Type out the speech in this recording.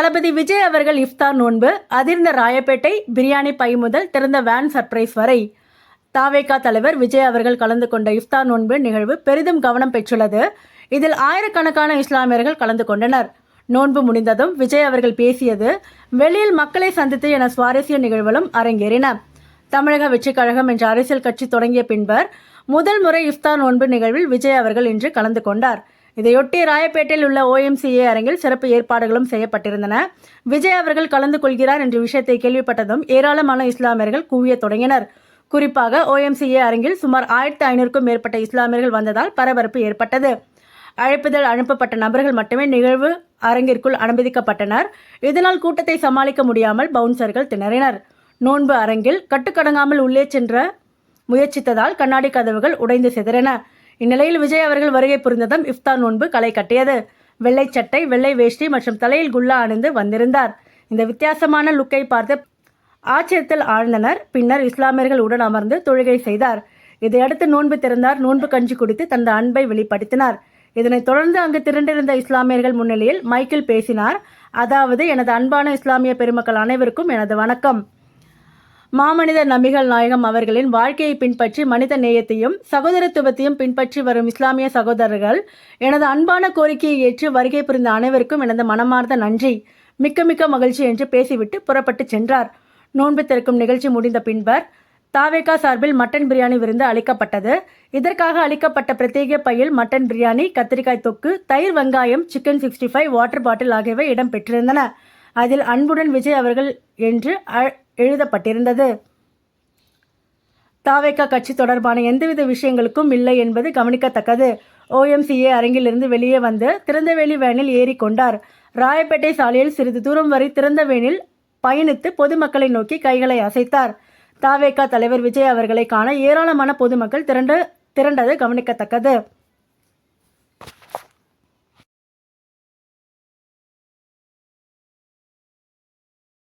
தளபதி விஜய் அவர்கள் இஃப்தார் நோன்பு, அதிர்ந்த ராயப்பேட்டை, பிரியாணி பை முதல் திறந்த வேன் சர்ப்ரைஸ் வரை. தாவேகா தலைவர் விஜய் அவர்கள் கலந்து கொண்ட இஃப்தார் நோன்பு நிகழ்வு பெரிதும் கவனம் பெற்றுள்ளது. இதில் ஆயிரக்கணக்கான இஸ்லாமியர்கள் கலந்து கொண்டனர். நோன்பு முடிந்ததும் விஜய் அவர்கள் பேசியது, வெளியில் மக்களை சந்தித்து என சுவாரஸ்ய நிகழ்வுகளும் அரங்கேறின. தமிழக வெற்றிக் கழகம் என்ற அரசியல் கட்சி தொடங்கிய பின்பர் முதல் முறை இஃப்தார் நோன்பு நிகழ்வில் விஜய் அவர்கள் இன்று கலந்து கொண்டார். இதையொட்டி ராயப்பேட்டையில் உள்ள OMCA அரங்கில் சிறப்பு ஏற்பாடுகளும் செய்யப்பட்டிருந்தன. விஜய் அவர்கள் கலந்து கொள்கிறார் என்ற விஷயத்தை கேள்விப்பட்டதும் ஏராளமான இஸ்லாமியர்கள் குவிய தொடங்கினர். குறிப்பாக OMCA அரங்கில் சுமார் 1500க்கும் மேற்பட்ட இஸ்லாமியர்கள் வந்ததால் பரபரப்பு ஏற்பட்டது. அழைப்புதல் அனுப்பப்பட்ட நபர்கள் மட்டுமே நிகழ்வு அரங்கிற்குள் அனுமதிக்கப்பட்டனர். இதனால் கூட்டத்தை சமாளிக்க முடியாமல் பவுன்சர்கள் திணறினர். நோன்பு அரங்கில் கட்டுக்கடங்காமல் உள்ளே சென்ற முயற்சித்ததால் கண்ணாடி கதவுகள் உடைந்து சிதறின. இந்நிலையில் விஜய் அவர்கள் வருகை புரிந்ததும் இஃப்தார் நோன்பு களை கட்டியது. வெள்ளை சட்டை, வெள்ளை வேஷ்டி மற்றும் தலையில் குல்லா அணிந்து வந்திருந்தார். இந்த வித்தியாசமான லுக்கை பார்த்து ஆச்சரியத்தில் ஆழ்ந்தனர். பின்னர் இஸ்லாமியர்கள் உடன் அமர்ந்து தொழுகை செய்தார். இதையடுத்து நோன்பு திறந்தார். நோன்பு கஞ்சி குடித்து தனது அன்பை வெளிப்படுத்தினார். இதனைத் தொடர்ந்து அங்கு திரண்டிருந்த இஸ்லாமியர்கள் முன்னிலையில் மைக்கில் பேசினார். அதாவது, எனது அன்பான இஸ்லாமிய பெருமக்கள் அனைவருக்கும் எனது வணக்கம். மாமனிதர் நபிகள் நாயகம் அவர்களின் வாழ்க்கையை பின்பற்றி மனித நேயத்தையும் சகோதரத்துவத்தையும் பின்பற்றி வரும் இஸ்லாமிய சகோதரர்கள், எனது அன்பான கோரிக்கையை ஏற்று வருகை புரிந்த அனைவருக்கும் எனது மனமார்ந்த நன்றி, மிக்க மிக்க மகிழ்ச்சி என்று பேசிவிட்டு புறப்பட்டு சென்றார். நோன்பு திறக்கும் நிகழ்ச்சி முடிந்த பின்பர் தாவேகா சார்பில் மட்டன் பிரியாணி விருந்து அளிக்கப்பட்டது. இதற்காக அளிக்கப்பட்ட பிரத்யேக பையில் மட்டன் பிரியாணி, கத்திரிக்காய் தொக்கு, தயிர், வெங்காயம், சிக்கன் 65, வாட்டர் பாட்டில் ஆகியவை இடம்பெற்றிருந்தன. அதில் அன்புடன் விஜய் அவர்கள் என்று எழுதப்பட்டிருந்தது. தாவேகா கட்சி தொடர்பான எந்தவித விஷயங்களுக்கும் இல்லை என்பது கவனிக்கத்தக்கது. OMCA அரங்கிலிருந்து வெளியே வந்து திறந்தவெளி வேனில் ஏறிக்கொண்டார். ராயப்பேட்டை சாலையில் சிறிது தூரம் வரை திறந்த வேனில் பயணித்து பொதுமக்களை நோக்கி கைகளை அசைத்தார். தாவேகா தலைவர் விஜய் அவர்களை காண ஏராளமான பொதுமக்கள் திரண்டது கவனிக்கத்தக்கது.